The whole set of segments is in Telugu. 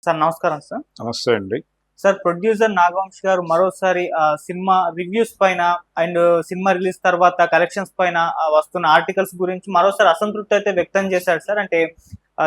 సార్ నమస్కారం సార్. నమస్తే అండి. సార్ ప్రొడ్యూసర్ నాగవంశి గారు మరోసారి సినిమా రివ్యూస్ పైన అండ్ సినిమా రిలీజ్ తర్వాత కలెక్షన్స్ పైన వస్తున్న ఆర్టికల్స్ గురించి మరోసారి అసంతృప్తి అయితే వ్యక్తం చేశాడు సార్. అంటే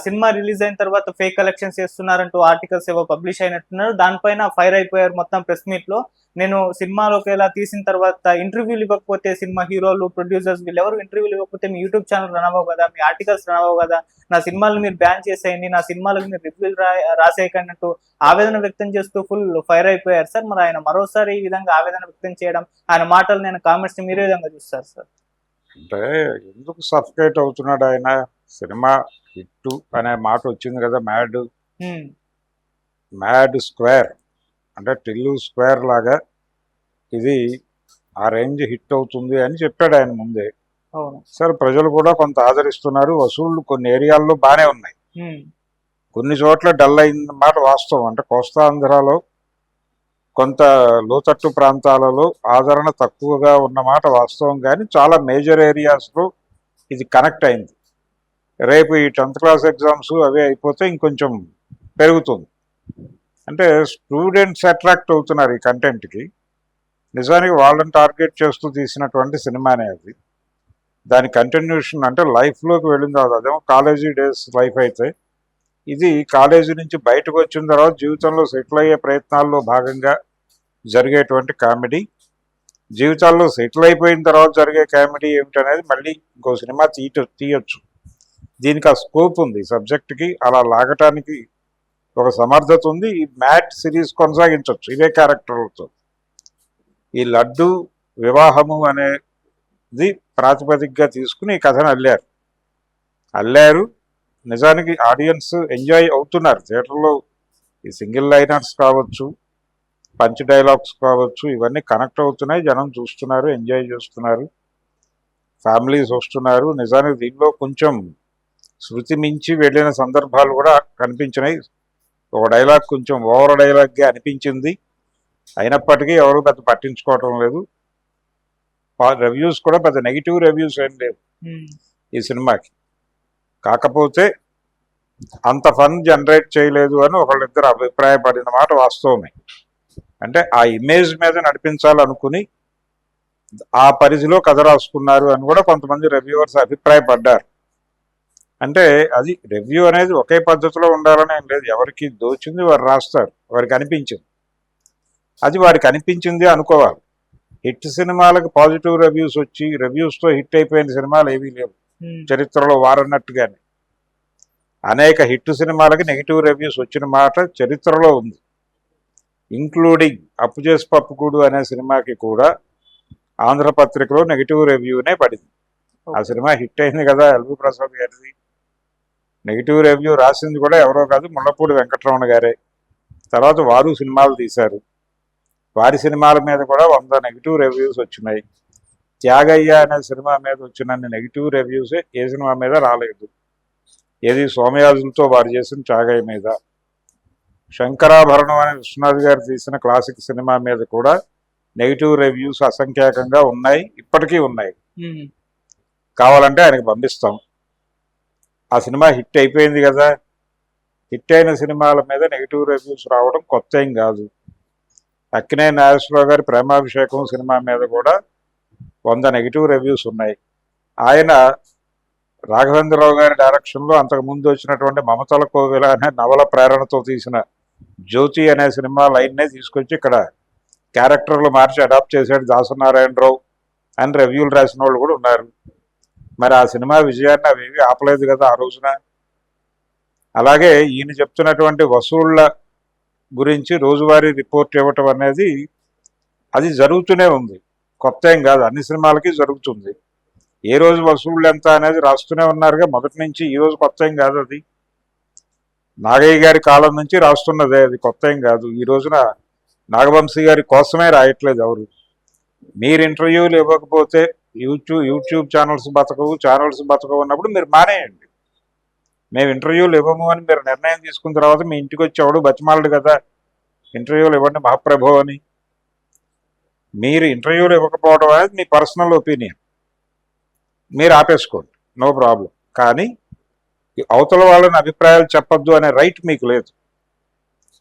సినిమా రిలీజ్ అయిన తర్వాత ఫేక్ కలెక్షన్స్ చేస్తున్నారంటూ ఆర్టికల్స్ ఏవో పబ్లిష్ అయినట్టున్నారు. దానిపైన ఫైర్ అయిపోయారు మొత్తం ప్రెస్ మీట్ లో. నేను సినిమాలోకి ఇలా తీసిన తర్వాత ఇంటర్వ్యూలు ఇవ్వకపోతే సినిమా హీరోలు ప్రొడ్యూసర్స్ వీళ్ళెవరు ఇంటర్వ్యూలు ఇవ్వకపోతే మీ యూట్యూబ్ ఛానల్ రన్ అవ్వవు కదా, మీ ఆర్టికల్స్ రన్ అవ్వవు కదా, నా సినిమాలను మీరు బ్యాన్ చేసేయండి, నా సినిమాలకు మీరు రివ్యూలు రాసేయకండి అంటూ ఆవేదన వ్యక్తం చేస్తూ ఫుల్ ఫైర్ అయిపోయారు సార్. మరి ఆయన మరోసారి ఈ విధంగా ఆవేదన వ్యక్తం చేయడం, ఆయన మాటలు నేను కామెంట్స్ మీరు ఏ విధంగా చూస్తారు సార్? అంటే ఎందుకు సఫికేట్ అవుతున్నాడు ఆయన? సినిమా హిట్ అనే మాట వచ్చింది కదా, మ్యాడ్ స్క్వేర్ అంటే టిల్లు స్క్వేర్ లాగా ఇది ఆ రేంజ్ హిట్ అవుతుంది అని చెప్పాడు ఆయన ముందే. సరే, ప్రజలు కూడా కొంత ఆదరిస్తున్నారు. వసూళ్లు కొన్ని ఏరియాల్లో బాగానే ఉన్నాయి, కొన్ని చోట్ల డల్ అయిన మాట వాస్తవం. అంటే కోస్తాంధ్రలో కొంత లోతట్టు ప్రాంతాలలో ఆదరణ తక్కువగా ఉన్నమాట వాస్తవం, కానీ చాలా మేజర్ ఏరియాస్లో ఇది కనెక్ట్ అయింది. రేపు ఈ 10th క్లాస్ ఎగ్జామ్స్ అవి అయిపోతే ఇంకొంచెం పెరుగుతుంది. అంటే స్టూడెంట్స్ అట్రాక్ట్ అవుతున్నారు ఈ కంటెంట్కి. నిజానికి వాళ్ళని టార్గెట్ చేస్తూ తీసినటువంటి సినిమానే అది. దాని కంటిన్యూషన్ అంటే లైఫ్లోకి వెళ్ళిన తర్వాత, అదేమో కాలేజీ డేస్ లైఫ్ అయితే, ఇది కాలేజీ నుంచి బయటకు వచ్చిన తర్వాత జీవితంలో సెటిల్ అయ్యే ప్రయత్నాల్లో భాగంగా జరిగేటువంటి కామెడీ. జీవితాల్లో సెటిల్ అయిపోయిన తర్వాత జరిగే కామెడీ ఏమిటనేది మళ్ళీ ఇంకో సినిమా తీయొచ్చు. దీనికి ఆ స్కోప్ ఉంది, సబ్జెక్ట్కి అలా లాగటానికి ఒక సమర్థత ఉంది. ఈ మ్యాట్ సిరీస్ కొనసాగించవచ్చు ఇదే క్యారెక్టర్లతో. ఈ లడ్డు వివాహము అనేది ప్రాతిపదికగా తీసుకుని ఈ కథను అల్లారు. నిజానికి ఆడియన్స్ ఎంజాయ్ అవుతున్నారు థియేటర్లో. ఈ సింగిల్ లైనర్స్ కావచ్చు, పంచ్ డైలాగ్స్ కావచ్చు, ఇవన్నీ కనెక్ట్ అవుతున్నాయి. జనం చూస్తున్నారు, ఎంజాయ్ చేస్తున్నారు, ఫ్యామిలీస్ వస్తున్నారు. నిజానికి దీనిలో కొంచెం శృతి మించి వెళ్ళిన సందర్భాలు కూడా కనిపించినాయి. ఒక డైలాగ్ కొంచెం ఓవర్ డైలాగ్గా అనిపించింది, అయినప్పటికీ ఎవరు పెద్ద పట్టించుకోవటం లేదు. రివ్యూస్ కూడా పెద్ద నెగిటివ్ రివ్యూస్ ఏం లేవు ఈ సినిమాకి. కాకపోతే అంత ఫన్ జనరేట్ చేయలేదు అని ఒకళ్ళిద్దరు అభిప్రాయపడిన మాట వాస్తవమే. అంటే ఆ ఇమేజ్ మీద నడిపించాలనుకుని ఆ పరిధిలో కథ రాసుకున్నారు అని కూడా కొంతమంది రివ్యూవర్స్ అభిప్రాయపడ్డారు. అంటే అది రివ్యూ అనేది ఒకే పద్ధతిలో ఉండాలని ఏం లేదు. ఎవరికి దోచింది వారు రాస్తారు, వారికి అనిపించింది అది వారికి అనిపించింది అనుకోవాలి. హిట్ సినిమాలకు పాజిటివ్ రివ్యూస్ వచ్చి రివ్యూస్తో హిట్ అయిపోయిన సినిమాలు ఏవీ లేవు చరిత్రలో. వారన్నట్టుగానే అనేక హిట్ సినిమాలకి నెగిటివ్ రివ్యూస్ వచ్చిన మాట చరిత్రలో ఉంది. ఇంక్లూడింగ్ అప్పు చేసి పప్పుకూడు అనే సినిమాకి కూడా ఆంధ్రపత్రికలో నెగిటివ్ రివ్యూనే పడింది. ఆ సినిమా హిట్ అయింది కదా, ఎల్వి ప్రసాద్ గారిది. నెగిటివ్ రివ్యూ రాసింది కూడా ఎవరో కాదు, ముళ్ళపూడి వెంకటరమణ గారే. తర్వాత వారు సినిమాలు తీశారు, వారి సినిమాల మీద కూడా 100 నెగిటివ్ రివ్యూస్ వచ్చినాయి. త్యాగయ్య అనే సినిమా మీద వచ్చినన్ని నెగిటివ్ రివ్యూసే ఏ సినిమా మీద రాలేదు. ఏది సోమయాజులతో వారు చేసిన త్యాగయ్య మీద. శంకరాభరణం అనే విశ్వనాథ్ గారు తీసిన క్లాసిక్ సినిమా మీద కూడా నెగిటివ్ రివ్యూస్ అసంఖ్యాకంగా ఉన్నాయి, ఇప్పటికీ ఉన్నాయి. కావాలంటే ఆయనకు పంపిస్తాం. ఆ సినిమా హిట్ అయిపోయింది కదా. హిట్ అయిన సినిమాల మీద నెగిటివ్ రివ్యూస్ రావడం కొత్త ఏం కాదు. అక్కినేని నాగేశ్వరరావు గారి ప్రేమాభిషేకం సినిమా మీద కూడా 100 నెగిటివ్ రివ్యూస్ ఉన్నాయి. ఆయన రాఘవేంద్రరావు గారి డైరెక్షన్లో అంతకుముందు వచ్చినటువంటి మమతల కోవిల అనే నవల ప్రేరణతో తీసిన జ్యోతి అనే సినిమా లైన్నే తీసుకొచ్చి ఇక్కడ క్యారెక్టర్లు మార్చి అడాప్ట్ చేశాడు దాసనారాయణరావు అని రివ్యూలు రాసిన వాళ్ళు కూడా ఉన్నారు. మరి ఆ సినిమా విజయాన్ని అవేవి ఆపలేదు కదా ఆ రోజున. అలాగే ఈయన చెప్తున్నటువంటి వసూళ్ల గురించి రోజువారీ రిపోర్ట్ ఇవ్వటం అనేది అది జరుగుతూనే ఉంది, కొత్త ఏం కాదు. అన్ని సినిమాలకి జరుగుతుంది. ఏ రోజు వసూళ్ళు ఎంత అనేది రాస్తూనే ఉన్నారుగా మొదటి నుంచి. ఈ రోజు కొత్త ఏం కాదు, అది నాగయ్య గారి కాలం నుంచి రాస్తున్నదే, అది కొత్త ఏం కాదు. ఈ రోజున నాగవంశీ గారి కోసమే రాయట్లేదు ఎవరు. మీరు ఇంటర్వ్యూలు ఇవ్వకపోతే యూట్యూబ్ ఛానల్స్ బతకవు అన్నప్పుడు మీరు మానేయండి. మేము ఇంటర్వ్యూలు ఇవ్వము అని మీరు నిర్ణయం తీసుకున్న తర్వాత మీ ఇంటికి వచ్చి ఎవడు బతిమాలడు కదా ఇంటర్వ్యూలు ఇవ్వండి మహాప్రభు అని. మీరు ఇంటర్వ్యూలు ఇవ్వకపోవడం అనేది మీ పర్సనల్ ఒపీనియన్, మీరు ఆపేసుకోండి, నో ప్రాబ్లం. కానీ అవతల వాళ్ళని అభిప్రాయాలు చెప్పొద్దు అనే రైట్ మీకు లేదు.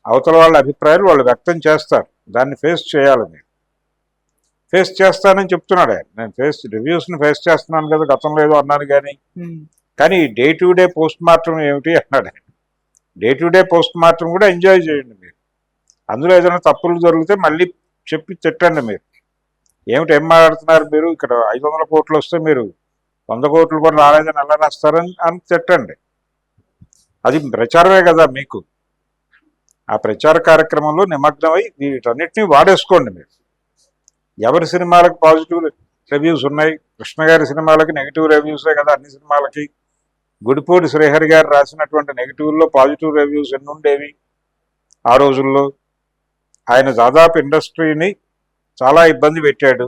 అవతల వాళ్ళ అభిప్రాయాలు వాళ్ళు వ్యక్తం చేస్తారు, దాన్ని ఫేస్ చేయాలి. మీరు ఫేస్ చేస్తానని చెప్తున్నాడు ఆయన. నేను రివ్యూస్ని ఫేస్ చేస్తున్నాను కదా, గతంలో ఏదో అన్నాను కానీ day to day post mortem ఏమిటి అన్నాడు ఆయన. Day to day post mortem కూడా ఎంజాయ్ చేయండి మీరు. అందులో ఏదైనా తప్పులు జరిగితే మళ్ళీ చెప్పి తిట్టండి. మీరు ఏం మాట్లాడుతున్నారు మీరు, ఇక్కడ 500 కోట్లు వస్తే మీరు 100 కోట్లు కూడా రాలేదని ఎలా రాస్తారని అని తిట్టండి. అది ప్రచారమే కదా మీకు. ఆ ప్రచార కార్యక్రమంలో నిమగ్నమై వీటన్నిటినీ వాడేసుకోండి. మీరు ఎవరి సినిమాలకు పాజిటివ్ రివ్యూస్ ఉన్నాయి, కృష్ణ గారి సినిమాలకి నెగిటివ్ రివ్యూసే కదా అన్ని సినిమాలకి. గుడిపూడి శ్రీహరి గారు రాసినటువంటి నెగిటివ్లో పాజిటివ్ రివ్యూస్ ఎన్ని ఉండేవి ఆ రోజుల్లో. ఆయన దాదాపు ఇండస్ట్రీని చాలా ఇబ్బంది పెట్టాడు.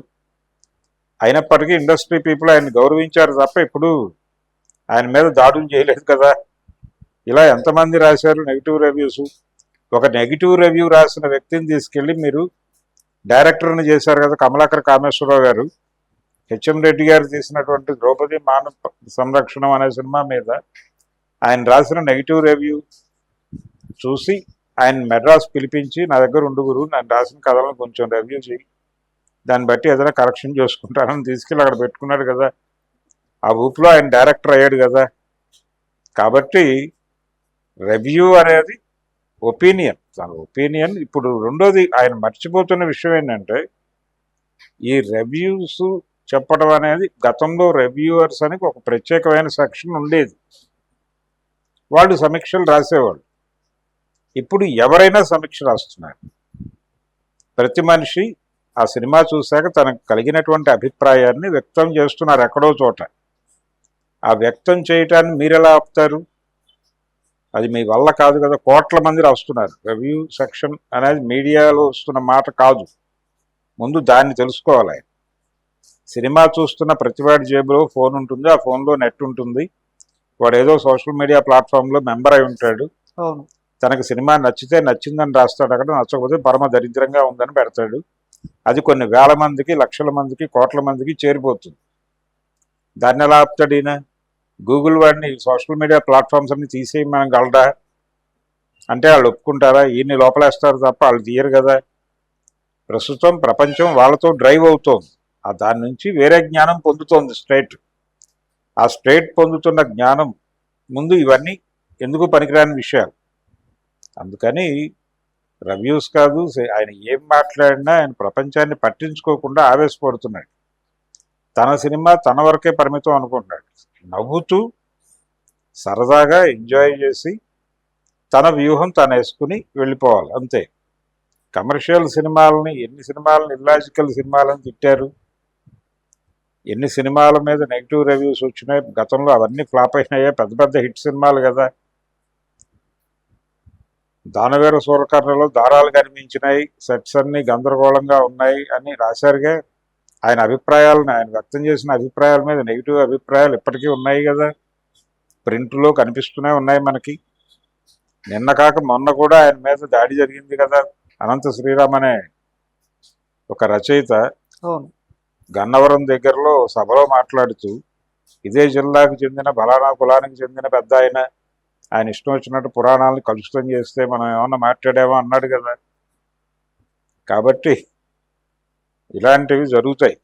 అయినప్పటికీ ఇండస్ట్రీ పీపుల్ ఆయన గౌరవించారు తప్ప ఇప్పుడు ఆయన మీద దాడులు చేయలేదు కదా. ఇలా ఎంతమంది రాశారు నెగిటివ్ రివ్యూస్. ఒక నెగిటివ్ రివ్యూ రాసిన వ్యక్తిని తీసుకెళ్ళి మీరు డైరెక్టర్ని చేశారు కదా, కమలాకర్ కామేశ్వరరావు గారు. హెచ్ఎం రెడ్డి గారు తీసినటువంటి ద్రౌపది మానవ సంరక్షణం అనే సినిమా మీద ఆయన రాసిన నెగిటివ్ రివ్యూ చూసి ఆయన మెడ్రాస్ పిలిపించి, నా దగ్గర ఉండుగురు, నేను రాసిన కథలను కొంచెం రివ్యూ చేయి, దాన్ని బట్టి ఏదైనా కరెక్షన్ చేసుకుంటానని తీసుకెళ్ళి అక్కడ పెట్టుకున్నాడు కదా. ఆ ఊపులో ఆయన డైరెక్టర్ అయ్యాడు కదా. కాబట్టి రివ్యూ అనేది ఒపీనియన్, తన ఒపీనియన్. ఇప్పుడు రెండోది ఆయన మర్చిపోతున్న విషయం ఏంటంటే, ఈ రివ్యూస్ చెప్పడం అనేది, గతంలో రివ్యూవర్స్ అని ఒక ప్రత్యేకమైన సెక్షన్ ఉండేది, వాళ్ళు సమీక్షలు రాసేవాళ్ళు. ఇప్పుడు ఎవరైనా సమీక్ష రాస్తున్నారు. ప్రతి మనిషి ఆ సినిమా చూశాక తనకు కలిగినటువంటి అభిప్రాయాన్ని వ్యక్తం చేస్తున్నారు ఎక్కడో చోట. ఆ వ్యక్తం చేయటాన్ని మీరు ఎలా ఆపుతారు? అది మీ వల్ల కాదు కదా. కోట్ల మంది రాస్తున్నారు. రివ్యూ సెక్షన్ అనేది మీడియాలో వస్తున్న మాట కాదు. ముందు దాన్ని తెలుసుకోవాలి. సినిమా చూస్తున్న ప్రతివాడి జేబులో ఫోన్ ఉంటుంది, ఆ ఫోన్లో నెట్ ఉంటుంది. వాడు ఏదో సోషల్ మీడియా ప్లాట్ఫామ్లో మెంబర్ అయి ఉంటాడు. తనకు సినిమా నచ్చితే నచ్చిందని రాస్తాడు, అక్కడ నచ్చకపోతే పరమ దరిద్రంగా ఉందని పెడతాడు. అది కొన్ని వేల మందికి, లక్షల మందికి, కోట్ల మందికి చేరిపోతుంది. దాన్ని ఎలా ఆపుతాడు ఈయన? గూగుల్ వాడిని సోషల్ మీడియా ప్లాట్ఫామ్స్ అన్ని తీసేయమనగలడా అంటే వాళ్ళు ఒప్పుకుంటారా? ఈయన్ని లోపలేస్తారు తప్ప వాళ్ళు తీయరు కదా. ప్రస్తుతం ప్రపంచం వాళ్ళతో డ్రైవ్ అవుతోంది. దాని నుంచి వేరే జ్ఞానం పొందుతోంది స్ట్రైట్. ఆ స్ట్రైట్ పొందుతున్న జ్ఞానం ముందు ఇవన్నీ ఎందుకు పనికిరాని విషయాలు. అందుకని రివ్యూస్ కాదు, ఆయన ఏం మాట్లాడినా ఆయన ప్రపంచాన్ని పట్టించుకోకుండా ఆవేశపడుతున్నాడు. తన సినిమా తన వరకే పరిమితం అనుకుంటున్నాడు. నవ్వుతూ సరదాగా ఎంజాయ్ చేసి తన వ్యూహం తను వేసుకుని వెళ్ళిపోవాలి అంతే. కమర్షియల్ సినిమాలని, ఎన్ని సినిమాలని ఇల్లాజికల్ సినిమాలని తిట్టారు, ఎన్ని సినిమాల మీద నెగిటివ్ రివ్యూస్ వచ్చినాయి గతంలో. అవన్నీ ఫ్లాప్ అయినాయా? పెద్ద పెద్ద హిట్ సినిమాలు కదా. దానవీర సూరకర్ణలో దారాలు కనిపించినాయి, సెట్స్ అన్ని గందరగోళంగా ఉన్నాయి అని రాశారుగా. ఆయన అభిప్రాయాలను, ఆయన వ్యక్తం చేసిన అభిప్రాయాల మీద నెగిటివ్ అభిప్రాయాలు ఇప్పటికీ ఉన్నాయి కదా, ప్రింట్లో కనిపిస్తూనే ఉన్నాయి మనకి. నిన్న కాక మొన్న కూడా ఆయన మీద దాడి జరిగింది కదా. అనంత శ్రీరామ్ అనే ఒక రచయిత గన్నవరం దగ్గరలో సభలో మాట్లాడుతూ, ఇదే జిల్లాకు చెందిన బలానా కులానికి చెందిన పెద్ద ఆయన ఇష్టం వచ్చినట్టు పురాణాలను కలుషితం చేస్తే మనం ఏమన్నా మాట్లాడామో అన్నాడు కదా. కాబట్టి ఇలాంటివి జరుగుతాయి.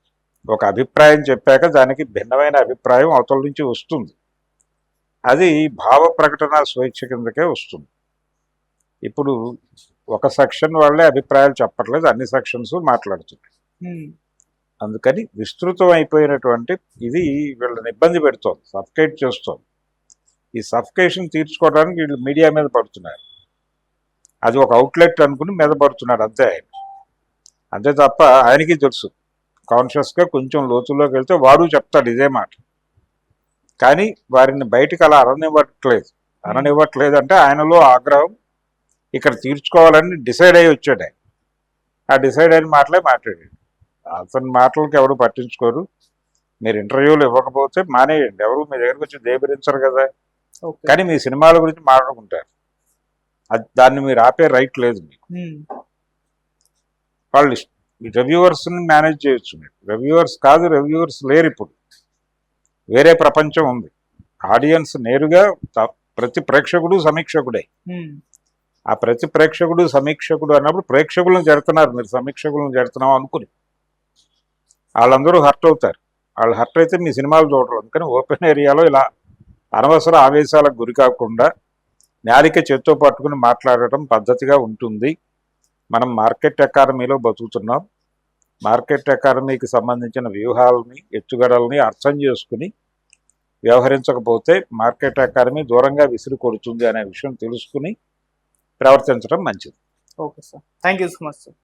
ఒక అభిప్రాయం చెప్పాక దానికి భిన్నమైన అభిప్రాయం అవతల నుంచి వస్తుంది. అది భావ ప్రకటన స్వేచ్ఛ కిందకే వస్తుంది. ఇప్పుడు ఒక సెక్షన్ వాళ్ళే అభిప్రాయాలు చెప్పట్లేదు, అన్ని సెక్షన్స్ మాట్లాడుతున్నాయి. అందుకని విస్తృతం అయిపోయినటువంటి ఇది వీళ్ళని ఇబ్బంది పెడుతోంది, సఫకేట్ చేస్తోంది. ఈ సఫకేషన్ తీర్చుకోవడానికి వీళ్ళు మీడియా మీద పడుతున్నారు. అది ఒక అవుట్లెట్ అనుకుని మీద పడుతున్నాడు అంతే ఆయన. అంతే తప్ప ఆయనకి తెలుసు, కాన్షియస్గా కొంచెం లోతుల్లోకి వెళ్తే వాడు చెప్తాడు ఇదే మాట. కానీ వారిని బయటికి అలా అననివ్వట్లేదు అంటే ఆయనలో ఆగ్రహం ఇక్కడ తీర్చుకోవాలని డిసైడ్ అయ్యి వచ్చాడు ఆయన. ఆ డిసైడ్ అయిన మాటలే మాట్లాడాడు. అతని మాటలకి ఎవరు పట్టించుకోరు. మీరు ఇంటర్వ్యూలు ఇవ్వకపోతే మానేయండి, ఎవరు మీ దగ్గరకు వచ్చి దేబరించరు కదా. కానీ మీ సినిమాల గురించి మాట్లాడుకుంటారు, దాన్ని మీరు ఆపే రైట్ లేదు మీకు. వాళ్ళు రివ్యూవర్స్ని మేనేజ్ చేయొచ్చు మీరు. రివ్యూవర్స్ కాదు, రివ్యూవర్స్ లేరు ఇప్పుడు. వేరే ప్రపంచం ఉంది. ఆడియన్స్ నేరుగా ప్రతి ప్రేక్షకుడు సమీక్షకుడే. ఆ ప్రతి ప్రేక్షకుడు సమీక్షకుడు అన్నప్పుడు ప్రేక్షకులను జడుతున్నారు, మీరు సమీక్షకులను జడుతున్నాం అనుకుని వాళ్ళందరూ హర్ట్ అవుతారు. వాళ్ళు హర్ట్ అయితే మీ సినిమాలు చూడరు. అందుకని ఓపెన్ ఏరియాలో ఇలా అనవసర ఆవేశాలకు గురి కాకుండా నాలిక చేత్తో పట్టుకుని మాట్లాడటం పద్ధతిగా ఉంటుంది. మనం మార్కెట్ ఎకానమీలో బతుకుతున్నాం. మార్కెట్ ఎకానమీకి సంబంధించిన వ్యూహాలని, ఎత్తుగడల్ని అర్థం చేసుకుని వ్యవహరించకపోతే మార్కెట్ ఎకానమీ దూరంగా విసిరి కొడుతుంది అనే విషయం తెలుసుకుని ప్రవర్తించడం మంచిది. Okay sir, thank you so much sir.